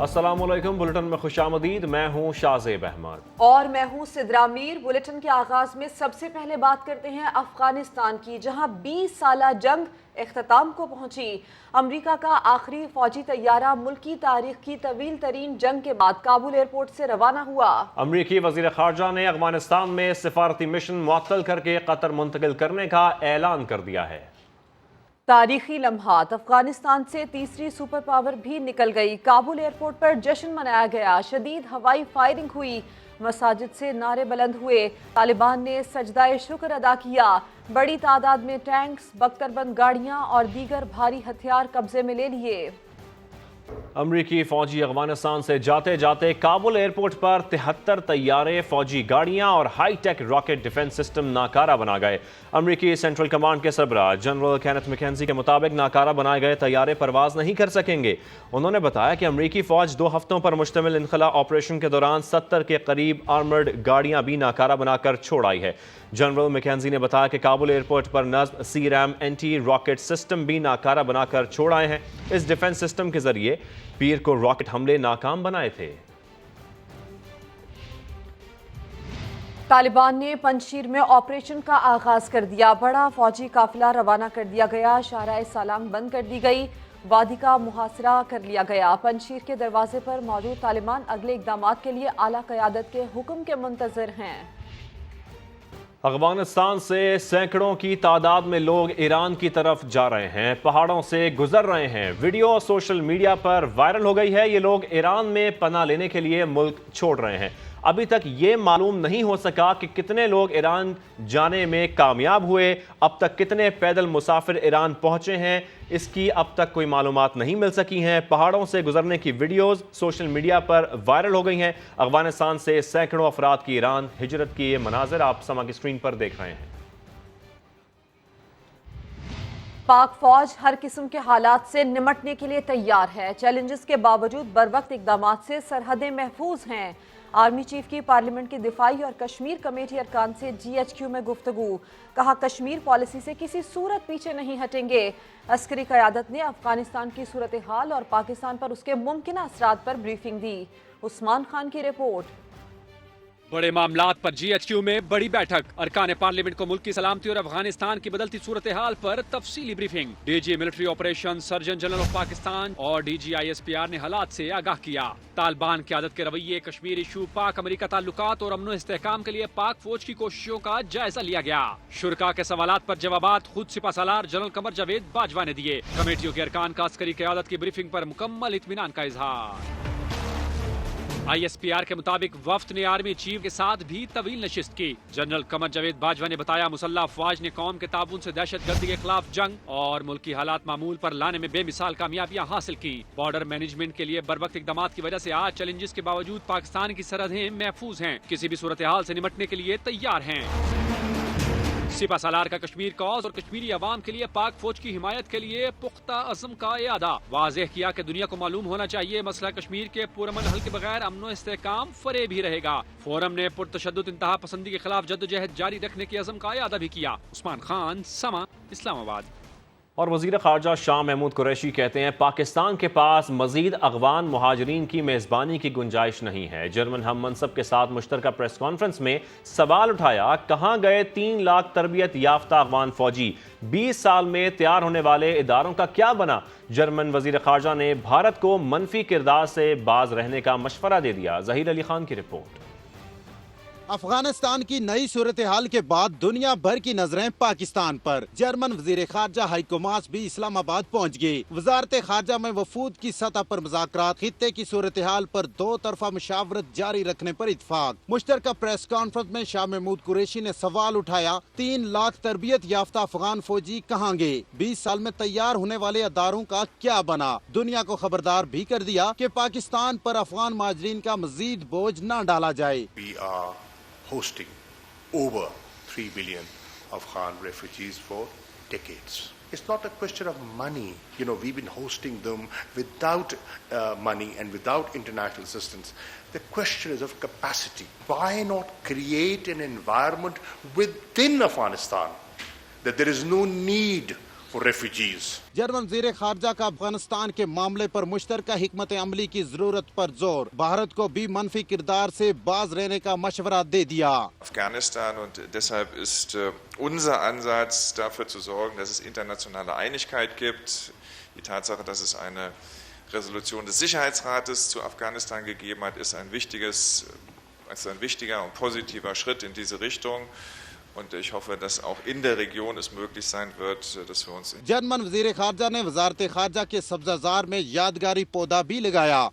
السلام علیکم، بلٹن میں خوش آمدید۔ میں ہوں شازیب احمد اور میں ہوں سدرا میر۔ بلٹن کے آغاز میں سب سے پہلے بات کرتے ہیں افغانستان کی، جہاں 20 سالہ جنگ اختتام کو پہنچی۔ امریکہ کا آخری فوجی طیارہ ملکی تاریخ کی طویل ترین جنگ کے بعد کابل ایئرپورٹ سے روانہ ہوا۔ امریکی وزیر خارجہ نے افغانستان میں سفارتی مشن معطل کر کے قطر منتقل کرنے کا اعلان کر دیا ہے۔ تاریخی لمحات، افغانستان سے تیسری سپر پاور بھی نکل گئی۔ کابل ایئرپورٹ پر جشن منایا گیا، شدید ہوائی فائرنگ ہوئی، مساجد سے نعرے بلند ہوئے، طالبان نے سجدہ شکر ادا کیا، بڑی تعداد میں ٹینکس، بختربند گاڑیاں اور دیگر بھاری ہتھیار قبضے میں لے لیے۔ امریکی فوجی افغانستان سے جاتے جاتے کابل ایئرپورٹ پر 73 طیارے، فوجی گاڑیاں اور high tech rocket defence system ناکارہ بنا گئے۔ امریکی سینٹرل کمانڈ کے سربراہ جنرل کینتھ میکنزی کے مطابق ناکارہ بنائے گئے طیارے پرواز نہیں کر سکیں گے۔ انہوں نے بتایا کہ امریکی فوج 2 ہفتوں پر مشتمل انخلا آپریشن کے دوران 70 کے قریب آرمرڈ گاڑیاں بھی ناکارہ بنا کر چھوڑ آئی ہے۔ جنرل میکنزی نے بتایا کہ کابل ایئرپورٹ پر نصب سی ریم اینٹی راکٹ سسٹم بھی ناکارہ بنا کر چھوڑ آئے ہیں۔ اس ڈیفنس سسٹم کے ذریعے پیر کو راکٹ حملے ناکام بنائے تھے۔ طالبان نے پنجشیر میں آپریشن کا آغاز کر دیا، بڑا فوجی قافلہ روانہ کر دیا گیا، شاہراہ سالانگ بند کر دی گئی، وادی کا محاصرہ کر لیا گیا۔ پنجشیر کے دروازے پر موجود طالبان اگلے اقدامات کے لیے اعلیٰ قیادت کے حکم کے منتظر ہیں۔ افغانستان سے سینکڑوں کی تعداد میں لوگ ایران کی طرف جا رہے ہیں، پہاڑوں سے گزر رہے ہیں۔ ویڈیو سوشل میڈیا پر وائرل ہو گئی ہے۔ یہ لوگ ایران میں پناہ لینے کے لیے ملک چھوڑ رہے ہیں۔ ابھی تک یہ معلوم نہیں ہو سکا کہ کتنے لوگ ایران جانے میں کامیاب ہوئے، اب تک کتنے پیدل مسافر ایران پہنچے ہیں، اس کی اب تک کوئی معلومات نہیں مل سکی ہیں۔ پہاڑوں سے گزرنے کی ویڈیوز سوشل میڈیا پر وائرل ہو گئی ہیں۔ افغانستان سے سینکڑوں افراد کی ایران ہجرت کی یہ مناظر آپ سما کی اسکرین پر دیکھ رہے ہیں۔ پاک فوج ہر قسم کے حالات سے نمٹنے کے لیے تیار ہے، چیلنجز کے باوجود بروقت اقدامات سے سرحدیں محفوظ ہیں۔ آرمی چیف کی پارلیمنٹ کی دفاعی اور کشمیر کمیٹی ارکان سے GHQ میں گفتگو، کہا کشمیر پالیسی سے کسی صورت پیچھے نہیں ہٹیں گے۔ عسکری قیادت نے افغانستان کی صورتحال اور پاکستان پر اس کے ممکنہ اثرات پر بریفنگ دی۔ عثمان خان کی رپورٹ۔ بڑے معاملات پر GHQ میں بڑی بیٹھک، ارکان پارلیمنٹ کو ملک کی سلامتی اور افغانستان کی بدلتی صورتحال پر تفصیلی briefing. DG military operation, surgeon general of Pakistan اور DG ISPR نے حالات سے آگاہ کیا۔ طالبان قیادت کے رویے، کشمیر ایشو، پاک امریکہ تعلقات اور امن و استحکام کے لیے پاک فوج کی کوششوں کا جائزہ لیا گیا۔ شرکاء کے سوالات پر جوابات خود سپہ سالار جنرل قمر جاوید باجوہ نے دیے۔ کمیٹیوں کے ارکان کا عسکری قیادت کی بریفنگ پر مکمل اطمینان کا اظہار۔ ISPR کے مطابق وفد نے آرمی چیف کے ساتھ بھی طویل نشست کی۔ جنرل قمر جاوید باجوہ نے بتایا مسلح افواج نے قوم کے تعاون سے دہشت گردی کے خلاف جنگ اور ملکی حالات معمول پر لانے میں بے مثال کامیابیاں حاصل کی۔ بارڈر مینجمنٹ کے لیے بروقت اقدامات کی وجہ سے آج چیلنجز کے باوجود پاکستان کی سرحدیں محفوظ ہیں، کسی بھی صورتحال سے نمٹنے کے لیے تیار ہیں۔ سپہ سالار کا کشمیر کاز اور کشمیری عوام کے لیے پاک فوج کی حمایت کے لیے پختہ عزم کا اعادہ، واضح کیا کہ دنیا کو معلوم ہونا چاہیے مسئلہ کشمیر کے پرامن حل کے بغیر امن و استحکام فریب ہی رہے گا۔ فورم نے پرتشدد انتہا پسندی کے خلاف جدوجہد جاری رکھنے کے عزم کا اعادہ بھی کیا۔ عثمان خان، سما، اسلام آباد۔ اور وزیر خارجہ شاہ محمود قریشی کہتے ہیں پاکستان کے پاس مزید افغان مہاجرین کی میزبانی کی گنجائش نہیں ہے۔ جرمن ہم منصب کے ساتھ مشترکہ پریس کانفرنس میں سوال اٹھایا، کہاں گئے 3 لاکھ تربیت یافتہ افغان فوجی؟ 20 سال میں تیار ہونے والے اداروں کا کیا بنا؟ جرمن وزیر خارجہ نے بھارت کو منفی کردار سے باز رہنے کا مشورہ دے دیا۔ ظہیر علی خان کی رپورٹ۔ افغانستان کی نئی صورتحال کے بعد دنیا بھر کی نظریں پاکستان پر۔ جرمن وزیر خارجہ ہائیکو ماس بھی اسلام آباد پہنچ گئے۔ وزارت خارجہ میں وفود کی سطح پر مذاکرات، خطے کی صورتحال پر 2 طرفہ مشاورت جاری رکھنے پر اتفاق۔ مشترکہ پریس کانفرنس میں شاہ محمود قریشی نے سوال اٹھایا، 3 لاکھ تربیت یافتہ افغان فوجی کہاں گئے؟ 20 سال میں تیار ہونے والے اداروں کا کیا بنا؟ دنیا کو خبردار بھی کر دیا کہ پاکستان پر افغان مہاجرین کا مزید بوجھ نہ ڈالا جائے۔ hosting over 3 billion Afghan refugees for decades. It's not a question of money. We've been hosting them without money and without international assistance. The question is of capacity. Why not create an environment within Afghanistan that there is no need for refugees. German वज़ीर ख़ारजा का अफगानिस्तान के मामले पर मुश्तरका हिकमत अमली की जरूरत पर जोर, भारत को भी मनफी किरदार से बाज रहने का मशवरा दे दिया। Afghanistan und deshalb ist unser Ansatz dafür zu sorgen, dass es internationale Einigkeit gibt. Die Tatsache, dass es eine Resolution des Sicherheitsrates zu Afghanistan gegeben hat, ist ein wichtiger und positiver Schritt in diese Richtung. Und ich hoffe, dass auch in der Region es möglich sein wird, dass wir uns German वज़ीर ख़ारजा ने वज़ारत ख़ारजा के सब्ज़ाज़ार में यादगारी पौधा भी लगाया।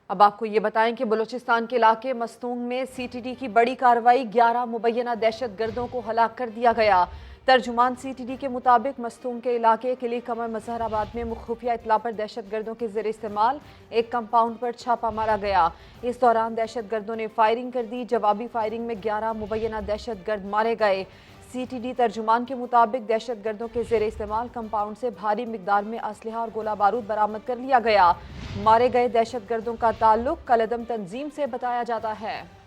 अब आपको ये बताएं कि बलूचिस्तान के इलाके मस्तूंग में सीटीडी की बड़ी कार्रवाई, 11 मुबैना दहशतगर्दों को हलाक कर दिया गया। तर्जुमान सीटीडी के मुताबिक मस्तूंग के इलाके किली कमर मजहराबाद में खुफिया इतला पर दहशतगर्दों के ज़ेर इस्तेमाल एक कंपाउंड पर छापा मारा गया। इस दौरान दहशतगर्दों ने फायरिंग कर दी। जवाबी फायरिंग में 11 मुबैना दहशतगर्द मारे गए। सीटीडी तर्जुमान के मुताबिक दहशतगर्दों के ज़ेर इस्तेमाल कंपाउंड से भारी मिकदार में असलहा और गोला बारूद बरामद कर लिया गया। मारे गए दहशतगर्दों का ताल्लुक कलदम तंजीम से बताया जाता है।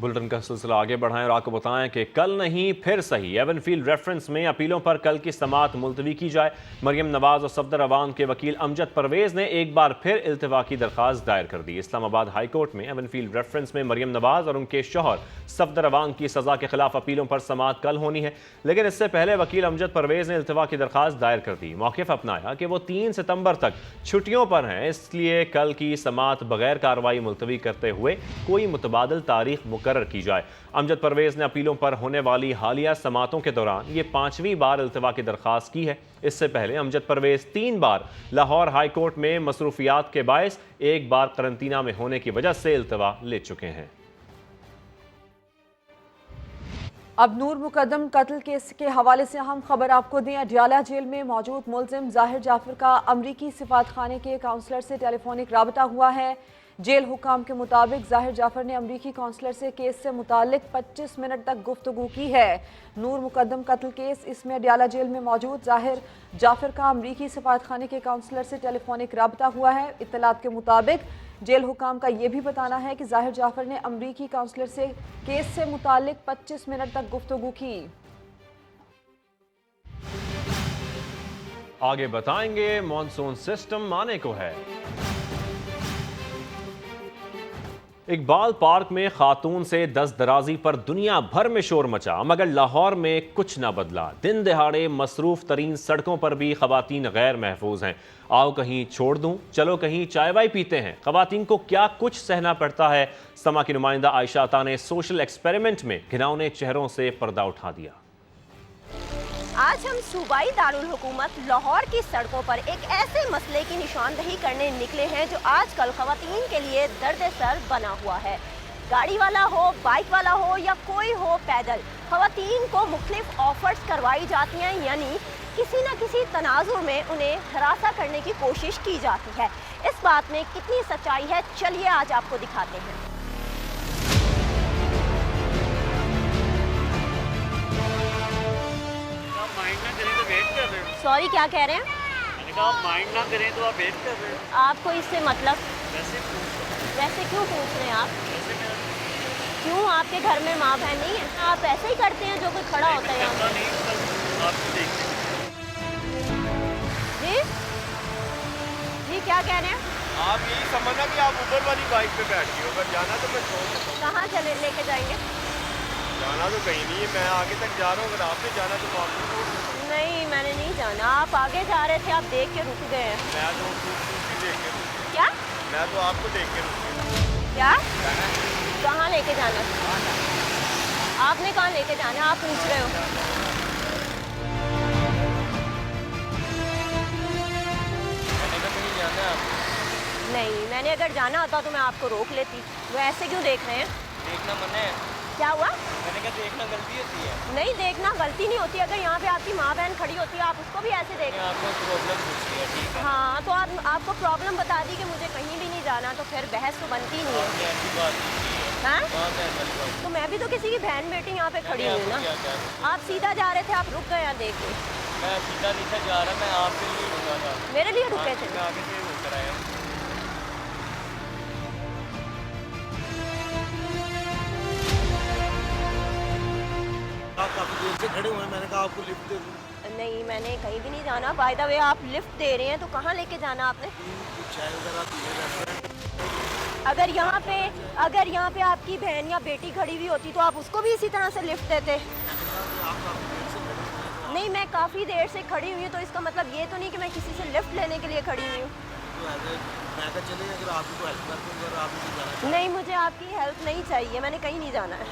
बुलेटिन का सिलसिला आगे बढ़ाएं और आपको बताएं कि कल नहीं फिर सही एवनफील्ड रेफरेंस में अपीलों पर कल की समाअत मुलतवी की जाए। मरियम नवाज और सफदर अवान के वकील अमजद परवेज ने एक बार फिर इल्तिवा की दरख्वास्त दायर कर दी। इस्लामाबाद हाई कोर्ट में एवनफील्ड रेफरेंस में मरियम नवाज और उनके शौहर सफदर अवान की सज़ा के खिलाफ अपीलों पर समाअत कल होनी है, लेकिन इससे पहले वकील अमजद परवेज ने इल्तिवा की दरख्वास्त दायर कर दी। मौक़िफ़ अपनाया कि वो 3 सितंबर तक छुट्टियों पर हैं, इसलिए कल की समाअत बगैर कार्रवाई मुलतवी करते हुए कोई मुतबादिल तारीख मुकर्रर की जाए। अमजद परवेज ने अपीलों पर होने वाली हालिया समाअतों के दौरान ये 5वीं बार इल्तिवा की दरख्वास्त की है। इससे पहले अमजद परवेज 3 बार लाहौर हाई कोर्ट में मसरूफियात के बायस एक बार करंतना में होने की वजह से इल्तिवा ले चुके हैं। अब नूर मुकद्दम कत्ल केस के हवाले से अहम खबर आपको दें। अडियाला जेल में मौजूद मुलजिम ज़ाहिर जाफर का अमरीकी सिफारतखाने के काउंसलर से टेलीफोनिक राबता हुआ है। जेल हुकाम के मुताबिक ज़ाहिर जाफर ने अमरीकी काउंसलर से केस से मुतालिक 25 मिनट तक गुफ्तगू की है। नूर मुकद्दम कत्ल केस, इसमें अडियाला जेल में मौजूद ज़ाहिर जाफर का अमरीकी सिफारतखाने के काउंसलर से टेलीफोनिक राबता हुआ है। इत्तलात के मुताबिक जेल हुकाम का ये भी बताना है कि ज़ाहिर जाफर ने अमरीकी काउंसलर से केस से मुतालिक 25 मिनट तक गुफ्तगू की। आगे बताएंगे, मॉनसून सिस्टम आने को है। इकबाल पार्क में खातून से दस्त दराजी पर दुनिया भर में शोर मचा, मगर लाहौर में कुछ ना बदला। दिन दहाड़े मसरूफ तरीन सड़कों पर भी खवातीन गैर महफूज हैं। आओ कहीं छोड़ दूं, चलो कहीं चाय वाय पीते हैं। खवातीन को क्या कुछ सहना पड़ता है। समा की नुमाइंदा आयशा अता ने सोशल एक्सपेरिमेंट में घिनौने चेहरों से पर्दा उठा दिया। आज हम सूबाई दारुल हुकूमत लाहौर की सड़कों पर एक ऐसे मसले की निशानदही करने निकले हैं जो आजकल खवातीन के लिए दर्द सर बना हुआ है। गाड़ी वाला हो, बाइक वाला हो या कोई हो पैदल, खवातीन को मुख्तलिफ ऑफर्स करवाई जाती हैं, यानी किसी न किसी तनाजुर में उन्हें हरासा करने की कोशिश की जाती है। इस बात में कितनी सच्चाई है, चलिए आज आपको दिखाते हैं। सॉरी, क्या कह रहे हैं? मैंने कहा आप माइंड ना करें तो आप वेट कर रहे हैं। आपको इससे मतलब? वैसे क्यों पूछ रहे हैं आप? क्यों, आपके घर में माँ बहन नहीं है? आप ऐसे ही करते हैं जो कोई खड़ा होता है यहाँ पे? जी जी, क्या कह रहे हैं आप? यही समझना कि आप ऊपर वाली बाइक पे बैठ गए हो, अगर जाना तो मैं छोड़ देता हूँ। कहाँ चले लेके जाएंगे? जाना तो कहीं नहीं है, मैं आगे तक जा रहा हूँ, अगर आपने जाना तो वापस छोड़ देता हूँ। नहीं, मैंने नहीं जाना। आप आगे जा रहे थे, आप देख के रुक गए हैं। मैं तो खूबसूरती देख के रुक गया। क्या? मैं तो आपको देख के रुक गया। क्या? कहाँ लेके जाना? आपने कहाँ लेके जाना? आप पूछ रहे हो। मैंने कहा कहीं जाना है आपको? नहीं, मैंने अगर जाना होता तो मैं आपको रोक लेती। वो ऐसे क्यों देख रहे हैं? देखना मना है। क्या हुआ? मैंने कहा देखना गलती होती है। नहीं, देखना गलती नहीं होती। अगर यहाँ पे आपकी माँ बहन खड़ी होती है, आप उसको भी ऐसे देख। आपको प्रॉब्लम पूछनी है, ठीक है? हाँ, तो आपको प्रॉब्लम बता दी कि मुझे कहीं भी नहीं जाना, तो फिर बहस तो बनती नहीं है। ऐसी बात नहीं है। हाँ? तो मैं भी तो किसी की बहन बेटी यहाँ पे खड़ी हुई हूँ ना। आप सीधा जा रहे थे, आप रुक गए यहाँ देख के। मैं सीधा नहीं था जा रहा, मैं आपके लिए रुका था। मेरे लिए रुके थे? मैं आगे से रुक रहा है। आप काफ़ी देर से खड़े हुए हैं, मैंने कहा आपको लिफ्ट दे दूँ। नहीं, मैंने कहीं भी नहीं जाना। बाय द वे आप लिफ्ट दे रहे हैं तो कहाँ लेके जाना आपने? चाय वगैरह पीने जाते हैं। अगर यहाँ पे आपकी बहन या बेटी खड़ी हुई होती तो आप उसको भी इसी तरह से लिफ्ट देते? नहीं, मैं काफ़ी देर से खड़ी हुई हूँ तो इसका मतलब ये तो नहीं कि मैं किसी से लिफ्ट लेने के लिए खड़ी हुई हूँ। नहीं, मुझे आपकी हेल्प नहीं चाहिए, मैंने कहीं नहीं जाना है।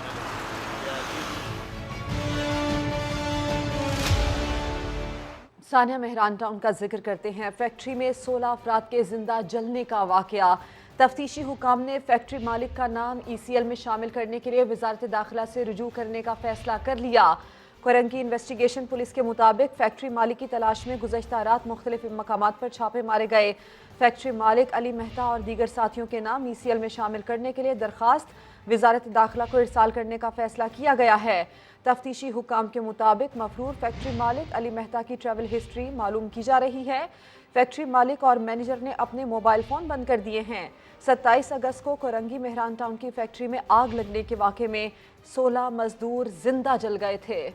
सानिया मेहरान टाउन का जिक्र करते हैं। फैक्ट्री में 16 अफराद के जिंदा जलने का वाकया। तफ्तीशी हुकाम ने फैक्ट्री मालिक का नाम ECL में शामिल करने के लिए वजारत दाखिला से रुजू करने का फैसला कर लिया। कोरंगी इन्वेस्टिगेशन पुलिस के मुताबिक फैक्ट्री मालिक की तलाश में गुज़श्ता रात मुख्तलिफ मकामात पर छापे मारे गए। फैक्ट्री मालिक अली मेहता और दीगर साथियों के नाम ECL में शामिल करने के लिए दरख्वास्त वजारत दाखिला को इरसाल करने का फैसला किया गया है। तफ्तीशी हुकाम के मुताबिक मफरूर फैक्ट्री मालिक अली मेहता की ट्रैवल हिस्ट्री मालूम की जा रही है। फैक्ट्री मालिक और मैनेजर ने अपने मोबाइल फ़ोन बंद कर दिए हैं। 27 अगस्त को कोरंगी मेहरान टाउन की फैक्ट्री में आग लगने के वाक़े में 16 मजदूर जिंदा जल गए थे।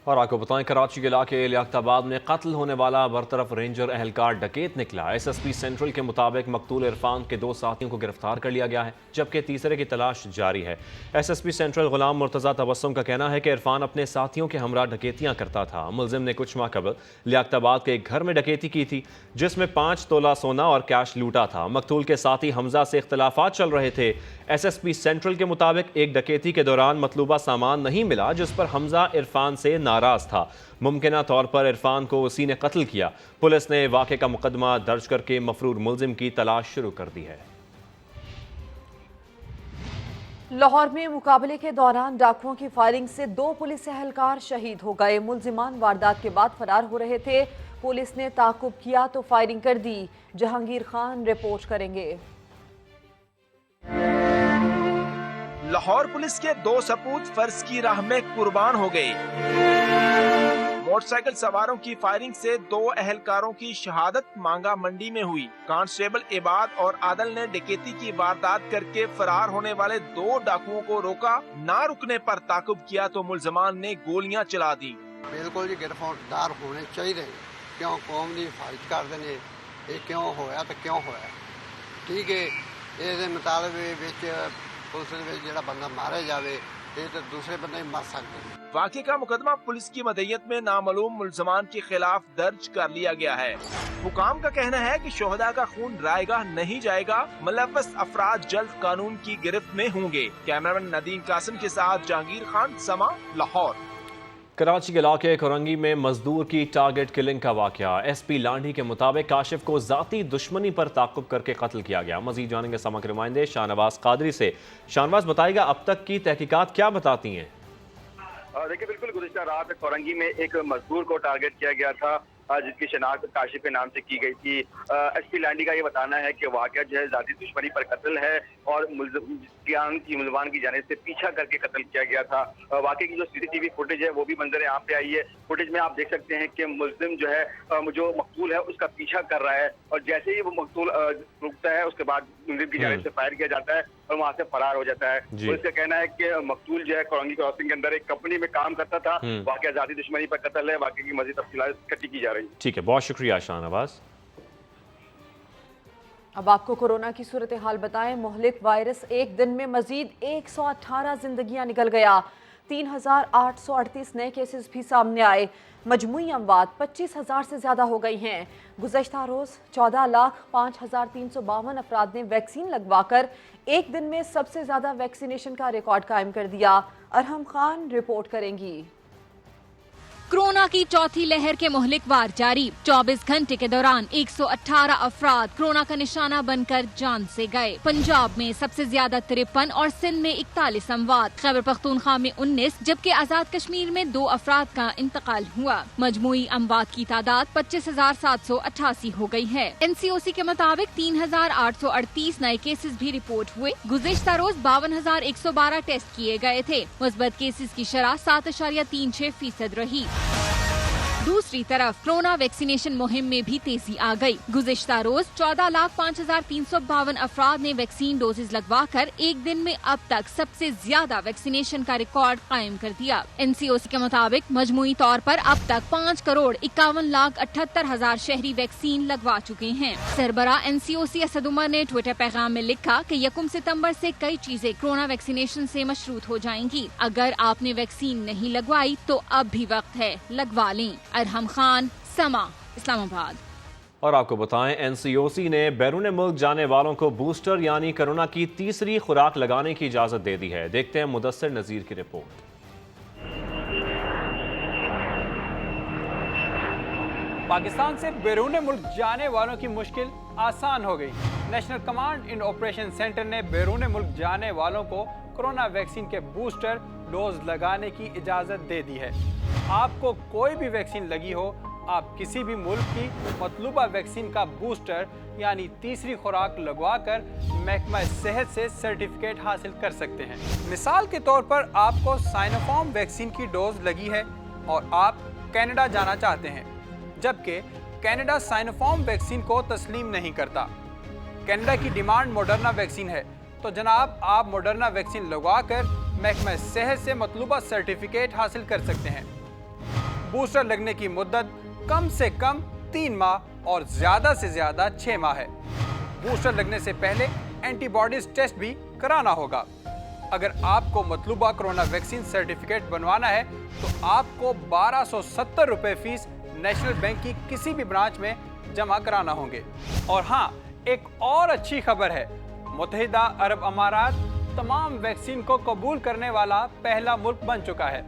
और आपको बताएं, कराची के इलाके लियाकताबाद में कत्ल होने वाला बरतरफ रेंजर एहलकार डकैत निकला। SSP सेंट्रल के मुताबिक मकतूल इरफान के 2 साथियों को गिरफ्तार कर लिया गया है, जबकि तीसरे की तलाश जारी है। SSP सेंट्रल गुलाम मुर्तज़ा तबस्सुम का कहना है कि इरफान अपने साथियों के हमरा डकैतियां करता था। मुलजिम ने कुछ माह कबल लियाकताबाद के एक घर में डकैती की थी, जिसमें 5 तोला सोना और कैश लूटा था। मकतूल के साथी हमजा से इख्तलाफात चल रहे थे। SSP सेंट्रल के मुताबिक एक डकैती के दौरान मतलूबा सामान नहीं मिला, जिस पर हमजा इरफान से नाराज था। मुमकिना तौर पर इरफान को उसी ने कत्ल किया। पुलिस ने वाक़े का मुकदमा दर्ज करके मफरूर मुलजिम की तलाश शुरू कर दी है। लाहौर में मुकाबले के दौरान डाकुओं की फायरिंग से 2 पुलिस एहलकार शहीद हो गए। मुलजिमान वारदात के बाद फरार हो रहे थे। पुलिस ने ताकुब किया तो फायरिंग कर दी। जहांगीर खान रिपोर्ट करेंगे। लाहौर पुलिस के 2 सपूत फर्ज की राह में कुर्बान हो गए। मोटरसाइकिल सवारों की फायरिंग से 2 एहलकारों की शहादत मांगा मंडी में हुई। कांस्टेबल इबाद और आदल ने डकैती की वारदात करके फरार होने वाले 2 डाकुओं को रोका। ना रुकने पर ताकुब किया तो मुलजमान ने गोलियां चला दी। बिल्कुल जी गिरफ्तार होने चाहिए। क्यों कौम की हिफाजत करते हैं, ये क्यों होया तो क्यों होया? ठीक है, ये मुताबिक पुलिस जो बंदा मारे जावे, ये तो दूसरे बंदे मर सकते हैं। वाक़े का मुकदमा पुलिस की मदय्यत में नामालूम मुलजमान के खिलाफ दर्ज कर लिया गया है। हुकाम का कहना है कि शोहदा का खून रायगाह नहीं जाएगा। मुलव्वस अफराद जल्द कानून की गिरफ्त में होंगे। कैमरामैन नदीम कासिम के साथ जहांगीर खान, समा, लाहौर। कराची के इलाके कोरंगी में मजदूर की टारगेट किलिंग का वाकया। SP लांढी के मुताबिक काशिफ को जाती दुश्मनी पर ताकुब करके कत्ल किया गया। मजीद जानेंगे समा के नुमाइंदे शाहनवाज कादरी से। शाहनवाज, बताएगा अब तक की तहकीकात क्या बताती हैं? देखिए, बिल्कुल गुज़िश्ता रात कोरंगी में एक मजदूर को टारगेट किया गया था, जिसकी शनाख्त काशिफ के नाम से की गई थी। SP लांडी का ये बताना है कि वाक़या जो है जाती दुश्मनी पर कत्ल है और मुलजमान की जानिब से पीछा करके कत्ल किया गया था। वाक़े की जो CCTV फुटेज है वो भी मंजर आम पे आई है। फुटेज में आप देख सकते हैं कि मुलजिम जो है जो मकतूल है उसका पीछा कर रहा है और जैसे ही वो मकतूल रुकता है उसके बाद मुलजिम की जानिब से फायर किया जाता है और वहाँ से फरार हो जाता है। पुलिस का कहना है कि मकतूल जो है कोरंगी क्रॉसिंग के अंदर एक कंपनी में काम करता था। वाक़या जाती दुश्मनी पर कत्ल है। वाक़े की मज़ीद तफसीलात इकट्ठी की जा रही है। ठीक है, बहुत शुक्रिया शाहनवाज। अब आपको कोरोना की सूरत हाल बताएं। मुहलिक वायरस एक दिन में मजीद 118 जिंदगियां निकल गया। 3838 नए केसेस भी सामने आए। मजमूई अमवात 25,000 से ज्यादा हो गई हैं। गुज़श्ता रोज 14,05,352 अफराद ने वैक्सीन लगवाकर एक दिन में सबसे ज्यादा वैक्सीनेशन का रिकॉर्ड कायम कर दिया। अरहम खान रिपोर्ट करेंगी। कोरोना की चौथी लहर के मुहलिक वार जारी। 24 घंटे के दौरान 118 अफराद कोरोना का निशाना बनकर जान से गए। पंजाब में सबसे ज्यादा 53 और सिंध में 41 अमवात। खैबर पख्तूनख्वा में 19 जबकि आजाद कश्मीर में 2 अफराद का इंतकाल हुआ। मजमूई अमवात की तादाद 25,788 हो गई है। NCOC के मुताबिक 3,838 नए केसेस भी रिपोर्ट हुए। गुज़िश्ता रोज 52,112 टेस्ट किए गए थे। मुस्बत केसेस की शरह 7.36% रही। दूसरी तरफ कोरोना वैक्सीनेशन मुहिम में भी तेजी आ गई। गुज़िश्ता रोज 14,05,352 अफराद ने वैक्सीन डोजेज लगवाकर एक दिन में अब तक सबसे ज्यादा वैक्सीनेशन का रिकॉर्ड कायम कर दिया। NCOC के मुताबिक मजमूई तौर पर अब तक 5,51,78,000 शहरी वैक्सीन लगवा चुके हैं। सरबरा NCOC असद उमर ने ट्विटर पैगाम में लिखा कि 1 सितंबर से कई चीजें कोरोना वैक्सीनेशन से मशरूत हो जाएंगी। अगर आपने वैक्सीन नहीं लगवाई तो अब भी वक्त है, लगवा लें। अरहम खान, समा, इस्लामाबाद। और आपको बताएं, NCOC ने बैरून मुल्क जाने वालों को बूस्टर यानी कोरोना की तीसरी खुराक लगाने की इजाजत दे दी है। देखते हैं मुदस्सिर नजीर की रिपोर्ट। पाकिस्तान से बैरून मुल्क जाने वालों की मुश्किल आसान हो गई। National command and operation centre ने बैरून मुल्क जाने वालों को कोरोना वैक्सीन के बूस्टर डोज लगाने की इजाज़त दे दी है। आपको कोई भी वैक्सीन लगी हो, आप किसी भी मुल्क की मतलूबा वैक्सीन का बूस्टर यानी तीसरी खुराक लगवाकर महकमा सेहत से सर्टिफिकेट हासिल कर सकते हैं। मिसाल के तौर पर आपको साइनोफार्म वैक्सीन की डोज लगी है और आप कनाडा जाना चाहते हैं, जबकि कनाडा साइनोफार्म वैक्सीन को तस्लीम नहीं करता। कनाडा की डिमांड मॉडर्ना वैक्सीन है, तो जनाब आप मॉडर्ना वैक्सीन लगवाकर महकमा सेहत से मतलूबा सर्टिफिकेट हासिल कर सकते हैं। बूस्टर लगने की मुद्दत कम से कम 3 माह और ज़्यादा से ज़्यादा 6 माह है। बूस्टर लगने से पहले एंटीबॉडीज टेस्ट भी कराना होगा। अगर आपको मतलूबा कोरोना वैक्सीन सर्टिफिकेट बनवाना है तो आपको 1270 रुपये फीस नेशनल बैंक की किसी भी ब्रांच में जमा कराना होंगे। और हाँ, एक और अच्छी खबर है, मुत्तहिदा अरब अमारात तमाम वैक्सीन को कबूल करने वाला पहला मुल्क बन चुका है।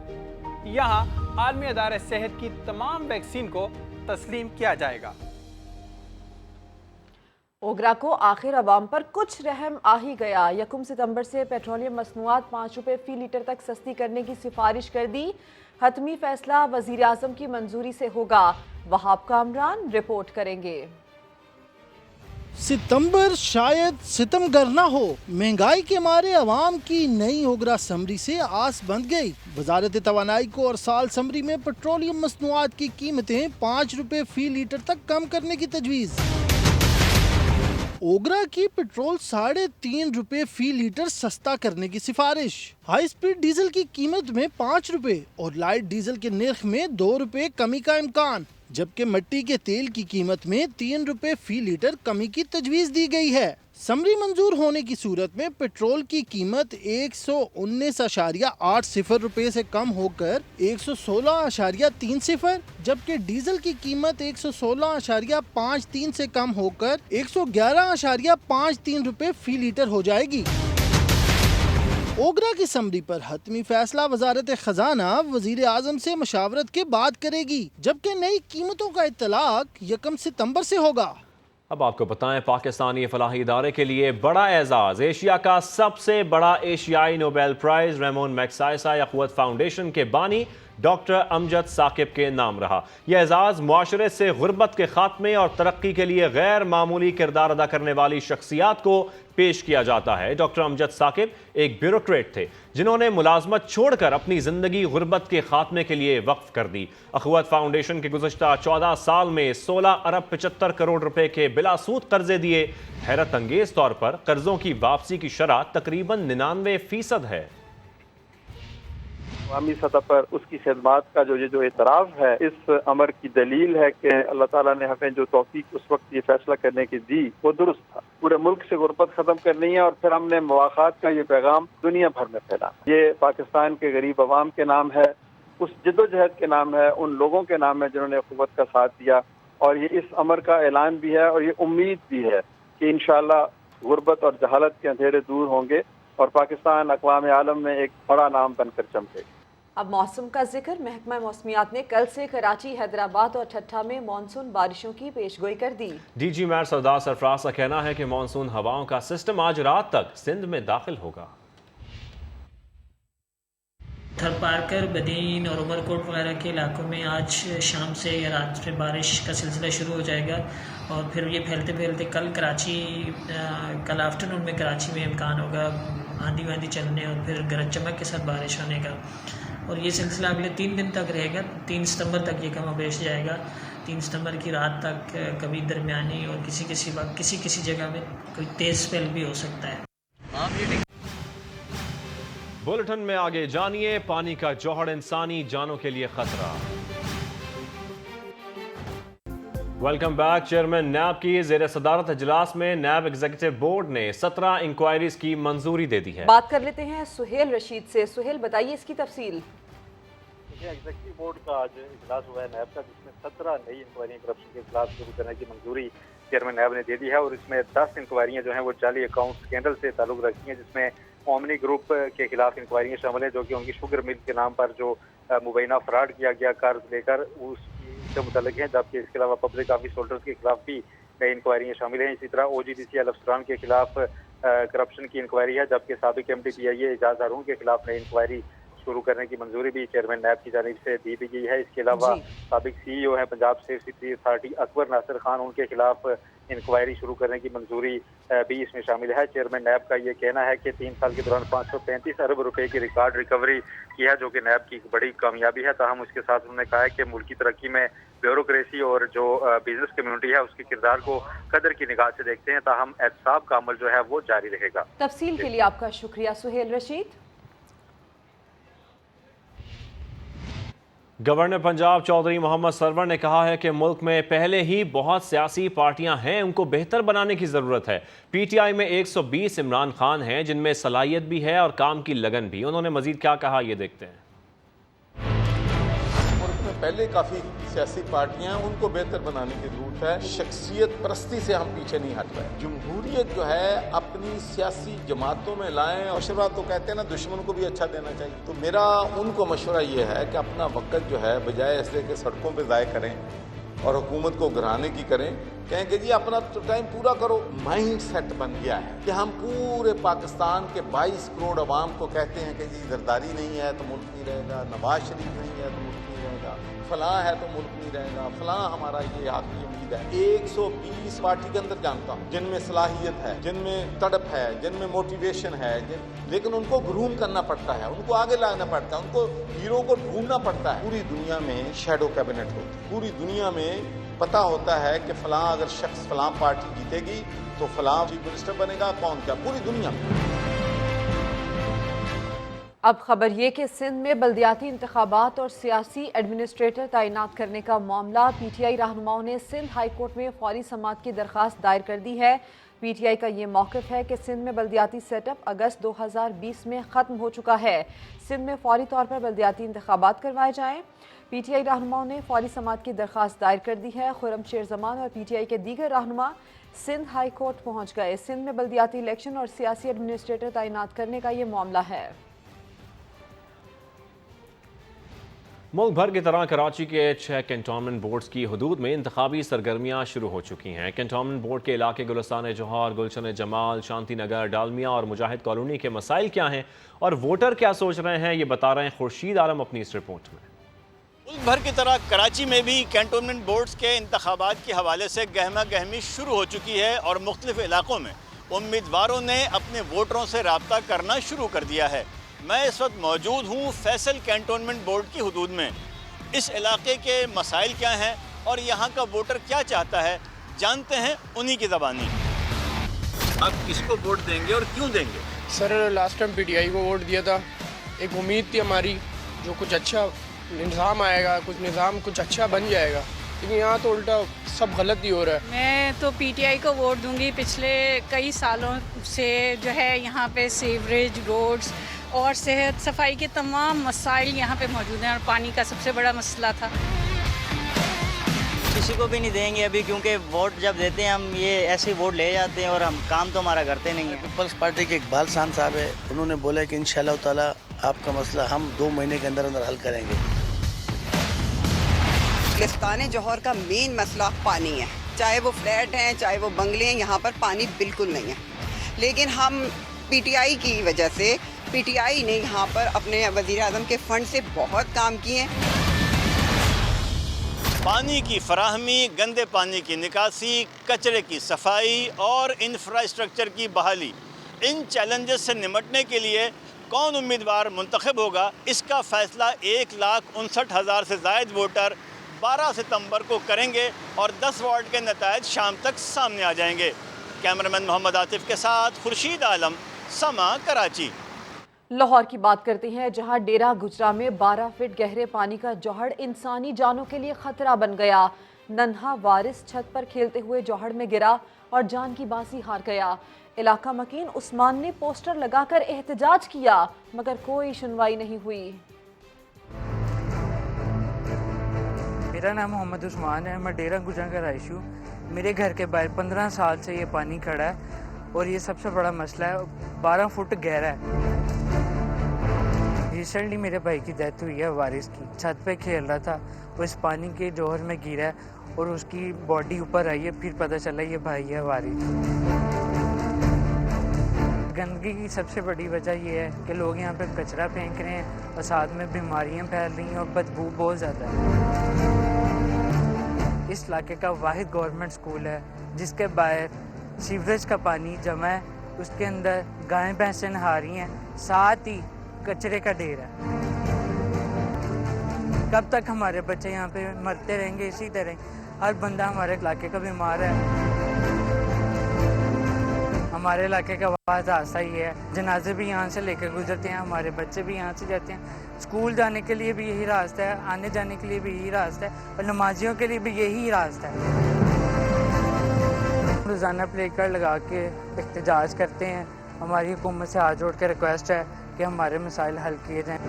यहाँ आलमी अदारे सेहत की तमाम वैक्सीन को तस्लीम किया जाएगा। ओगरा को आखिर अवाम पर कुछ रहम आ ही गया। 1 सितंबर से पेट्रोलियम मसनूआत 5 रुपये फी लीटर तक सस्ती करने की सिफारिश कर दी। हतमी फैसला वजीर आजम की मंजूरी से होगा। वहाब कामरान रिपोर्ट करेंगे। सितंबर शायद सितमगर न हो, महंगाई के मारे अवाम की नई ओगरा समरी से आस बंध गई। वजारत तवानाई को और साल समरी में पेट्रोलियम मसनूआत की कीमतें 5 रुपये फी लीटर तक कम करने की तजवीज़। ओगरा की पेट्रोल 3.5 रुपये फी लीटर सस्ता करने की सिफारिश। हाई स्पीड डीजल की कीमत में 5 रुपये और लाइट डीजल के नर्ख में 2 रुपये कमी का इम्कान, जबकि मिट्टी के तेल की कीमत में 3 रुपये फी लीटर कमी की तजवीज़ दी गई है। समरी मंजूर होने की सूरत में पेट्रोल की कीमत 119.80 रुपये से कम होकर 116.30, जबकि डीजल की कीमत 116.53 से कम होकर 111.53 रुपये फी लीटर हो जाएगी। ओगरा की समरी पर हतमी फैसला वजारत खजाना वजीर आजम से मशावरत के बाद करेगी, जबकि नई कीमतों का इत्तलाक 1 सितंबर से होगा। अब आपको बताएं, पाकिस्तानी फलाही इदारे के लिए बड़ा एजाज, एशिया का सबसे बड़ा एशियाई नोबेल प्राइज रेमोन मैग्साइसा अखवत फाउंडेशन के बानी डॉक्टर अमजद साकिब के नाम रहा। यह एजाज़ मुआशरे से गुर्बत के खात्मे और तरक्की के लिए गैर मामूली किरदार अदा करने वाली शख्सियात को पेश किया जाता है। डॉक्टर अमजद साकिब एक ब्यूरोक्रेट थे जिन्होंने मुलाजमत छोड़कर अपनी ज़िंदगी गुर्बत के खात्मे के लिए वक्फ कर दी। अखवत फाउंडेशन के गुज़श्ता 14 साल में 16 अरब 75 करोड़ रुपए के बिलासूद कर्जे दिए। हैरत अंगेज तौर पर कर्जों की वापसी की शरह तकरीबन 99% है। अवामी सतह पर उसकी खिदमात का जो एतराफ़ है, इस अमर की दलील है कि अल्लाह ताला ने हमें जो तौफीक उस वक्त ये फैसला करने की दी वो दुरुस्त था। पूरे मुल्क से गुर्बत ख़त्म करनी है और फिर हमने मवाक़ात का ये पैगाम दुनिया भर में फैलाना। ये पाकिस्तान के गरीब अवाम के नाम है, उस जद्दोजहद के नाम है, उन लोगों के नाम है जिन्होंने क़ुव्वत का साथ दिया, और ये इस अमर का ऐलान भी है और ये उम्मीद भी है कि इंशाअल्लाह गुर्बत और जहालत के अंधेरे दूर होंगे और पाकिस्तान अक़वाम आलम में एक बड़ा नाम बनकर चमकेगा। अब मौसम का जिक्र। महकमा मौसमियात ने कल से कराची, हैदराबाद और ठट्ठा में मानसून बारिशों की पेशगोई कर दी। DG मैर सरदार सरफराज का कहना है कि मानसून हवाओं का सिस्टम आज रात तक सिंध में दाखिल होगा। थरपारकर, बदीन और उमरकोट वगैरह के इलाकों में आज शाम से या रात से बारिश का सिलसिला शुरू हो जाएगा और फिर ये फैलते फैलते कल आफ्टरनून में कराची में इम्कान होगा आंधी वांधी चलने और फिर गरज चमक के साथ बारिश होने का। और ये सिलसिला अगले 3 दिन तक रहेगा। 3 सितंबर तक ये कमोबेश जाएगा। 3 सितंबर की रात तक कभी दरमियानी और किसी वक्त किसी जगह में कोई तेज़ स्पेल भी हो सकता है। बुलेटिन में आगे जानिए, पानी का जौहर इंसानी जानों के लिए खतरा। Welcome back. चेयरमैन नैब की ज़ेर सदारत इजलास में नैब एग्जीक्यूटिव बोर्ड ने 17 इंक्वायरीज की मंजूरी दे दी है। बात कर लेते हैं सुहेल रशीद से। सुहेल, बताइए इसकी तफसील। एग्जीक्यूटिव बोर्ड का आज इजलास हुआ है नैब का, जिसमें 17 नई इंक्वायरी करप्शन के खिलाफ शुरू करने की मंजूरी चेयरमैन नैब ने दे दी है। और इसमें 10 इंक्वायरियाँ जो हैं वो जाली अकाउंट स्कैंडल से ताल्लुक रखती हैं, जिसमें ओमनी ग्रुप के खिलाफ इंक्वायरियाँ शामिल हैं, जो कि उनकी शुगर मिल के नाम पर जो मुबैना फ्रॉड किया गया कर्ज लेकर उससे मुतल्लिक हैं। जबकि इसके अलावा पब्लिक ऑफिस होल्डर्स के खिलाफ भी नई इंक्वायरियाँ शामिल हैं। इसी तरह OGDCL अफसरान के खिलाफ करप्शन की इंक्वायरी है, जबकि साबिक MD PIA एजाज हारून के खिलाफ नई इंक्वायरी शुरू करने की मंजूरी भी चेयरमैन नैब की जानिब से दी भी गई है। इसके अलावा साबिक CEO हैं Punjab state city authority Akbar Nasir Khan, उनके खिलाफ इंक्वायरी शुरू करने की मंजूरी भी इसमें शामिल है। चेयरमैन नैब का ये कहना है कि 3 साल के दौरान 535 अरब रुपए की रिकॉर्ड रिकवरी की है, जो कि नैब की एक बड़ी कामयाबी है। ताहम उसके साथ उन्होंने कहा है कि मुल्क की तरक्की में ब्यूरोक्रेसी और जो बिजनेस कम्युनिटी है उसके किरदार को कदर की निगाह से देखते हैं। ताहम एहतसाब का अमल जो है वो जारी रहेगा। तफसील के लिए आपका शुक्रिया सुहेल रशीद। गवर्नर पंजाब चौधरी मोहम्मद सरवर ने कहा है कि मुल्क में पहले ही बहुत सियासी पार्टियां हैं, उनको बेहतर बनाने की ज़रूरत है। PTI में 120 इमरान खान हैं, जिनमें सलाहियत भी है और काम की लगन भी। उन्होंने मजीद क्या कहा, ये देखते हैं। पहले काफ़ी सियासी पार्टियां हैं, उनको बेहतर बनाने की जरूरत है। शख्सियत परस्ती से हम पीछे नहीं हट रहे। जमहूरियत जो है अपनी सियासी जमातों में लाएं। मशवरा तो कहते हैं ना, दुश्मन को भी अच्छा देना चाहिए। तो मेरा उनको मशवरा ये है कि अपना वक्त जो है बजाय ऐसे के सड़कों पर ज़ाय करें और हुकूमत को घराने की करें, कहें कि जी अपना तो टाइम पूरा करो। माइंड सेट बन गया है कि हम पूरे पाकिस्तान के 22 करोड़ अवाम को कहते हैं कि जी जरदारी नहीं है तो मुल्क नहीं रहेगा, नवाज शरीफ नहीं है तो मुल्क नहीं रहेगा, फलां है तो मुल्क नहीं रहेगा, फलां हमारा ये आखिरी उम्मीद है। 120 पार्टी के अंदर जानता हूँ जिनमें सलाहियत है, जिनमें तड़प है, जिनमें मोटिवेशन है, लेकिन उनको ग्रूम करना पड़ता है, उनको आगे लाना पड़ता है, उनको हीरो को ढूंढना पड़ता है। पूरी दुनिया में शैडो कैबिनेट होती है, पूरी दुनिया में पता होता है कि फलां अगर शख्स फलां पार्टी जीतेगी तो फलां चीफ मिनिस्टर बनेगा, कौन क्या, पूरी दुनिया में। अब खबर ये कि सिंध में बल्दियाती इंतखाबात और सियासी एडमिनिस्ट्रेटर तैनात करने का मामला PTI रहनुमाओं ने सिंध हाई कोर्ट में फौरी समाअत की दरख्वास्त दायर कर दी है। PTI का ये मौक़िफ़ है कि सिंध में बल्दियाती सेटअप अगस्त 2020 में ख़त्म हो चुका है। सिंध में फौरी तौर पर बल्दियाती इंतखाबात करवाए जाएँ। PTI रहनुमाओं ने फौरी समाअत की दरख्वास्त दायर कर दी है। खुर्रम शेर जमान और PTI के दीगर रहनुमा सिंध हाई कोर्ट पहुँच गए। सिंध में बल्दियाती इलेक्शन और सियासी एडमिनिस्ट्रेटर तैनात करने का ये मामला है। मुल्क भर की तरह कराची के 6 कैंटोनमेंट बोर्ड्स की हदूद में इंतखाबी सरगर्मियाँ शुरू हो चुकी हैं। कैंटोनमेंट बोर्ड के इलाके गुलिस्तान जौहर, गुलशन जमाल, शांति नगर, डालमिया और मुजाहिद कॉलोनी के मसाइल क्या हैं और वोटर क्या सोच रहे हैं, ये बता रहे हैं खुर्शीद आलम अपनी इस रिपोर्ट में। मुल्क भर की तरह कराची में भी कैंटोनमेंट बोर्ड्स के इंतखाबात के हवाले से गहमा गहमी शुरू हो चुकी है और मुख्तलिफ इलाकों में उम्मीदवारों ने अपने वोटरों से रब्ता करना शुरू कर दिया है। मैं इस वक्त मौजूद हूँ फैसल कैंटोनमेंट बोर्ड की हदूद में। इस इलाके के मसाइल क्या हैं और यहाँ का वोटर क्या चाहता है, जानते हैं उन्हीं की ज़बानी। आप किसको वोट देंगे और क्यों देंगे? सर लास्ट टाइम PTI को वोट दिया था, एक उम्मीद थी हमारी जो कुछ अच्छा निज़ाम आएगा, कुछ अच्छा बन जाएगा, लेकिन यहाँ तो उल्टा सब गलत ही हो रहा है। मैं तो PTI को वोट दूंगी। पिछले कई सालों से जो है यहाँ पे सीवरेज, रोड्स और सेहत सफाई के तमाम मसाइल यहाँ पे मौजूद हैं और पानी का सबसे बड़ा मसला था। किसी को भी नहीं देंगे अभी, क्योंकि वोट जब देते हैं हम ये ऐसे वोट ले जाते हैं और हम काम तो हमारा करते नहीं हैं। पीपल्स पार्टी के इकबाल खान साहब है, उन्होंने बोला कि इंशाअल्लाह ताला आपका मसला हम 2 महीने के अंदर अंदर हल करेंगे। गुलिस्तान जौहर का मेन मसला पानी है, चाहे वो फ्लैट हैं चाहे वो बंगले हैं, यहाँ पर पानी बिल्कुल नहीं है। लेकिन हम PTI की वजह से PTI ने यहाँ पर अपने वज़ीर आज़म के फंड से बहुत काम किए हैं। पानी की फराहमी, गंदे पानी की निकासी, कचरे की सफाई और इंफ्रास्ट्रक्चर की बहाली, इन चैलेंजेस से निमटने के लिए کون امیدوار منتخب ہوگا اس کا فیصلہ 1,59,000 سے زائد ووٹر 12 ستمبر کو کریں گے اور 10 وارڈ کے نتائج شام تک سامنے آ جائیں گے۔ کیمرامین محمد عاطف کے ساتھ خورشید عالم، سما، کراچی۔ لاہور کی بات کرتے ہیں، جہاں ڈیرہ گجرا میں 12 فٹ گہرے پانی کا جوہڑ انسانی جانوں کے لیے خطرہ بن گیا۔ ننھا وارث چھت پر کھیلتے ہوئے جوہڑ میں گرا اور جان کی بازی ہار گیا۔ علاقہ مکین عثمان نے پوسٹر لگا کر احتجاج کیا مگر کوئی سنوائی نہیں ہوئی۔ میرا نام محمد عثمان ہے، میں ڈیرہ گجرا کا رہائشی ہوں۔ میرے گھر کے باہر 15 سال سے یہ پانی کھڑا ہے اور یہ سب سے بڑا مسئلہ ہے، 12 فٹ گہرا ہے۔ ریسنٹلی میرے بھائی کی ڈیتھ ہوئی ہے، وارث کی، چھت پہ کھیل رہا تھا، وہ اس پانی کے جوہر میں گرا ہے اور اس کی باڈی اوپر آئی ہے، پھر پتہ چلا یہ بھائی ہے وارث۔ گندگی کی سب سے بڑی وجہ یہ ہے کہ لوگ یہاں پہ کچرا پھینک رہے ہیں اور ساتھ میں بیماریاں پھیل رہی ہیں اور بدبو بہت زیادہ ہے۔ اس علاقے کا واحد گورنمنٹ سکول ہے جس کے باہر سیوریج کا پانی جمع ہے، اس کے اندر گائیں بھینسیں نہا رہی ہیں، ساتھ ہی کچرے کا ڈھیر ہے۔ کب تک ہمارے بچے یہاں پہ مرتے رہیں گے اسی طرح؟ ہر بندہ ہمارے علاقے کا بیمار ہے۔ ہمارے علاقے کا واحد حادثہ یہ ہے، جنازے بھی یہاں سے لے کر گزرتے ہیں، ہمارے بچے بھی یہاں سے جاتے ہیں، اسکول جانے کے لیے بھی یہی راستہ ہے، آنے جانے کے لیے بھی یہی راستہ ہے اور نمازیوں کے لیے بھی یہی راستہ ہے۔ روزانہ پلے کارڈ لگا کے احتجاج کرتے ہیں، ہماری حکومت سے ہاتھ جوڑ کے ریکویسٹ ہے کہ ہمارے مسائل حل کیے جائیں۔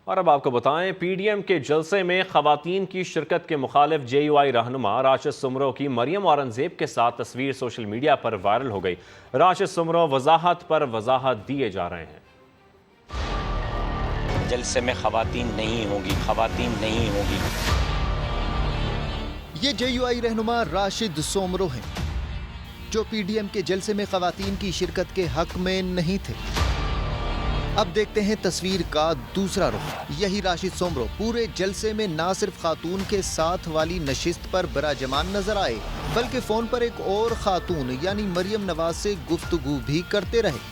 اور اب آپ کو بتائیں، پی ڈی ایم کے جلسے میں خواتین کی شرکت کے مخالف جے یو آئی رہنما راشد سمرو کی مریم اورنگزیب کے ساتھ تصویر سوشل میڈیا پر وائرل ہو گئی۔ راشد سمرو وضاحت پر وضاحت دیے جا رہے ہیں۔ جلسے میں خواتین نہیں ہوں گی، خواتین نہیں ہوں گی۔ یہ جے یو آئی رہنما راشد سومرو ہیں جو پی ڈی ایم کے جلسے میں خواتین کی شرکت کے حق میں نہیں تھے۔ اب دیکھتے ہیں تصویر کا دوسرا رخ۔ یہی راشد سومرو پورے جلسے میں نہ صرف خاتون کے ساتھ والی نشست پر براجمان نظر آئے بلکہ فون پر ایک اور خاتون یعنی مریم نواز سے گفتگو بھی کرتے رہے۔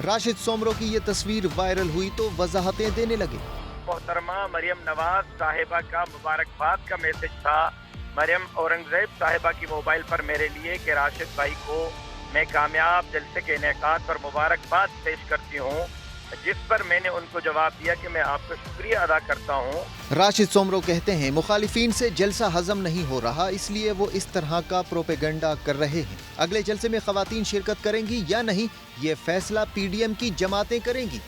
راشد سومرو کی یہ تصویر وائرل ہوئی تو وضاحتیں دینے لگے۔ محترمہ مریم نواز صاحبہ کا مبارکباد کا میسج تھا مریم اورنگزیب صاحبہ کی موبائل پر میرے لیے کہ راشد بھائی کو میں کامیاب جلسے کے انعقاد پر مبارکباد پیش کرتی ہوں، جس پر میں نے ان کو جواب دیا کہ میں آپ کا شکریہ ادا کرتا ہوں۔ راشد سومرو کہتے ہیں مخالفین سے جلسہ ہضم نہیں ہو رہا، اس لیے وہ اس طرح کا پروپیگنڈا کر رہے ہیں۔ اگلے جلسے میں خواتین شرکت کریں گی یا نہیں، یہ فیصلہ پی ڈی ایم کی جماعتیں کریں گی۔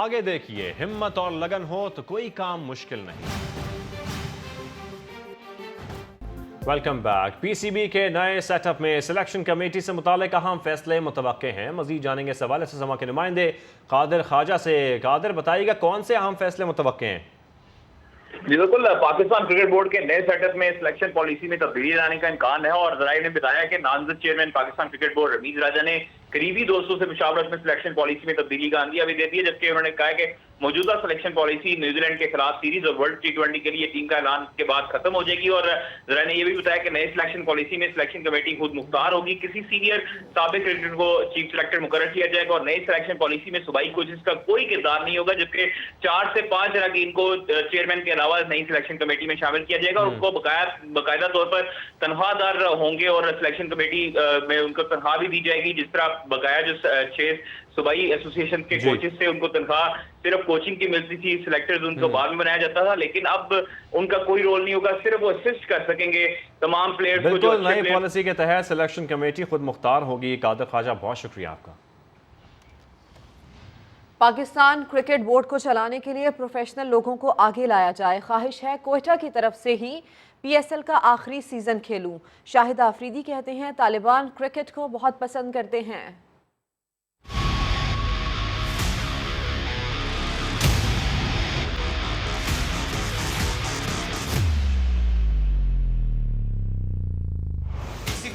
آگے دیکھیے، ہمت اور لگن ہو تو کوئی کام مشکل نہیں۔ Welcome back. P C B کے نئے سیٹ اپ میں سلیکشن کمیٹی سے متعلق اہم فیصلے متوقع ہیں۔ مزید جانیں گے اس حوالے سے سما کے نمائندے قادر خواجہ سے۔ قادر، بتائیے گا کون سے اہم فیصلے متوقع ہیں؟ جی بالکل، پاکستان کرکٹ بورڈ کے نئے سیٹ اپ میں سلیکشن پالیسی میں تبدیلی لانے کا امکان ہے اور ذرائع نے بتایا کہ نامزد chairman Pakistan cricket board Rameez Raja نے قریبی دوستوں سے مشاورت میں سلیکشن پالیسی میں تبدیلی کا عندیہ بھی دے دی ہے، جبکہ انہوں نے کہا کہ موجودہ سلیکشن پالیسی نیوزی لینڈ کے خلاف سیریز اور ورلڈ T20 کے لیے ٹیم کا اعلان کے بعد ختم ہو جائے گی۔ اور ذرائع نے یہ بھی بتایا کہ نئے سلیکشن پالیسی میں سلیکشن کمیٹی خود مختار ہوگی، کسی سینئر سابق کرکٹر کو چیف سلیکٹر مقرر کیا جائے گا اور نئی سلیکشن پالیسی میں صوبائی کوچز کا کوئی کردار نہیں ہوگا، جبکہ 4 سے 5 اراکین کو چیئرمین کے علاوہ نئی سلیکشن کمیٹی میں شامل کیا جائے گا اور ان کو باقاعدہ طور پر تنخواہ دار ہوں گے اور سلیکشن کمیٹی میں ان کو تنخواہ بھی دی جائے گی، جس طرح بقایا جو 6 صوبائی ایسوسی ایشن کے کوچز سے ان کو تنخواہ صرف کوچنگ کی ملتی تھی، سلیکٹرز ان کو بعد میں بنایا جاتا تھا، لیکن اب ان کا کوئی رول نہیں ہوگا، صرف وہ اسسٹ کر سکیں گے تمام پلیئرز کو۔ بالکل، نئی پالیسی کے تحت سلیکشن کمیٹی خود مختار ہوگی۔ قادر خواجہ، بہت شکریہ آپ کا۔ پاکستان کرکٹ بورڈ کو چلانے کے لیے پروفیشنل لوگوں کو آگے لایا جائے۔ خواہش ہے کوئٹہ کی طرف سے ہی پی ایس ایل کا آخری سیزن کھیلوں۔ شاہد آفریدی کہتے ہیں طالبان کرکٹ کو بہت پسند کرتے ہیں۔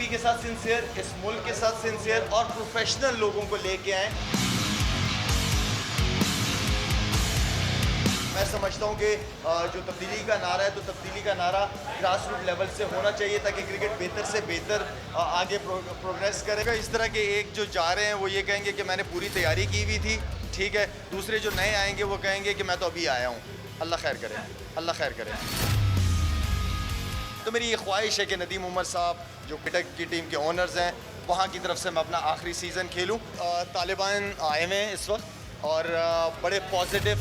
کے ساتھ سنسیئر، اس ملک کے ساتھ سنسیئر اور پروفیشنل لوگوں کو لے کے آئیں۔ میں سمجھتا ہوں کہ جو تبدیلی کا نعرہ ہے تو تبدیلی کا نعرہ گراس روٹ لیول سے ہونا چاہیے تاکہ کرکٹ بہتر سے بہتر آگے پروگریس کرے گا. اس طرح کے ایک جو جا رہے ہیں وہ یہ کہیں گے کہ میں نے پوری تیاری کی ہوئی تھی, ٹھیک ہے. دوسرے جو نئے آئیں گے وہ کہیں گے کہ میں تو ابھی آیا ہوں. اللہ خیر کرے, اللہ خیر کرے. تو میری یہ خواہش ہے کہ ندیم عمر صاحب جو کرکٹ کی ٹیم کے اونرز ہیں وہاں کی طرف سے میں اپنا آخری سیزن کھیلوں. طالبان آئے ہوئے ہیں اس وقت اور بڑے پازیٹیو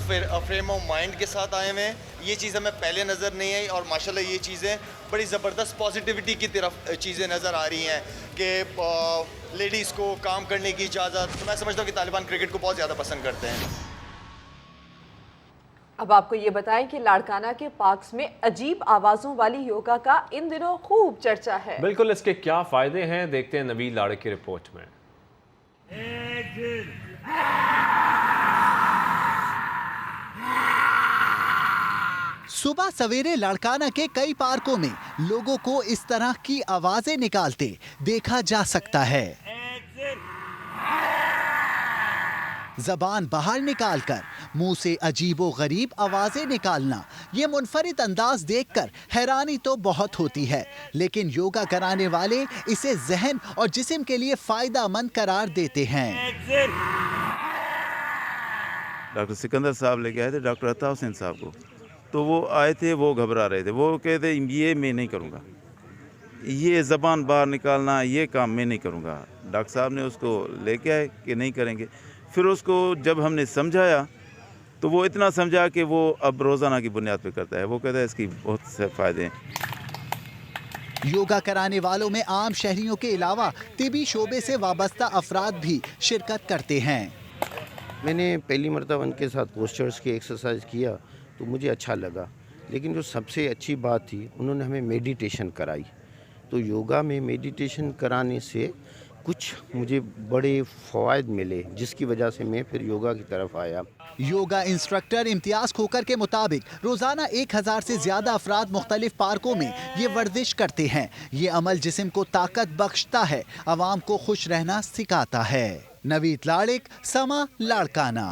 فریم آف مائنڈ کے ساتھ آئے ہوئے ہیں. یہ چیزیں میں پہلے نظر نہیں آئی اور ماشاءاللہ یہ چیزیں بڑی زبردست پازیٹیوٹی کی طرف چیزیں نظر آ رہی ہیں کہ لیڈیز کو کام کرنے کی اجازت. تو میں سمجھتا ہوں کہ طالبان کرکٹ کو بہت زیادہ پسند کرتے ہیں. اب آپ کو یہ بتائیں کہ لاڑکانہ کے پارکس میں عجیب آوازوں والی یوگا کا ان دنوں خوب چرچا ہے. بالکل, اس کے کیا فائدے ہیں دیکھتے ہیں نوید لاڑے کی رپورٹ میں. صبح سویرے لاڑکانہ کے کئی پارکوں میں لوگوں کو اس طرح کی آوازیں نکالتے دیکھا جا سکتا ہے. زبان باہر نکال کر منہ سے عجیب و غریب آوازیں نکالنا, یہ منفرد انداز دیکھ کر حیرانی تو بہت ہوتی ہے, لیکن یوگا کرانے والے اسے ذہن اور جسم کے لیے فائدہ مند قرار دیتے ہیں. ڈاکٹر سکندر صاحب لے کے آئے تھے ڈاکٹر عطا حسین صاحب کو, تو وہ آئے تھے, وہ گھبرا رہے تھے. وہ کہتے یہ میں نہیں کروں گا, یہ زبان باہر نکالنا یہ کام میں نہیں کروں گا. ڈاکٹر صاحب نے اس کو لے کے آئے کہ نہیں کریں گے. پھر اس کو جب ہم نے سمجھایا تو وہ اتنا سمجھا کہ وہ اب روزانہ کی بنیاد پہ کرتا ہے. وہ کہتا ہے اس کی بہت سے فائدے ہیں. یوگا کرانے والوں میں عام شہریوں کے علاوہ طبی شعبے سے وابستہ افراد بھی شرکت کرتے ہیں. میں نے پہلی مرتبہ ان کے ساتھ پوسچرز کی ایکسرسائز کیا تو مجھے اچھا لگا, لیکن جو سب سے اچھی بات تھی انہوں نے ہمیں میڈیٹیشن کرائی. تو یوگا میں میڈیٹیشن کرانے سے کچھ مجھے بڑے فوائد ملے, جس کی وجہ سے میں پھر یوگا کی طرف آیا. یوگا انسٹرکٹر امتیاز کھوکر کے مطابق روزانہ 1000 سے زیادہ افراد مختلف پارکوں میں یہ ورزش کرتے ہیں. یہ عمل جسم کو طاقت بخشتا ہے, عوام کو خوش رہنا سکھاتا ہے. نوید لاڑک, سما, لاڑکانہ.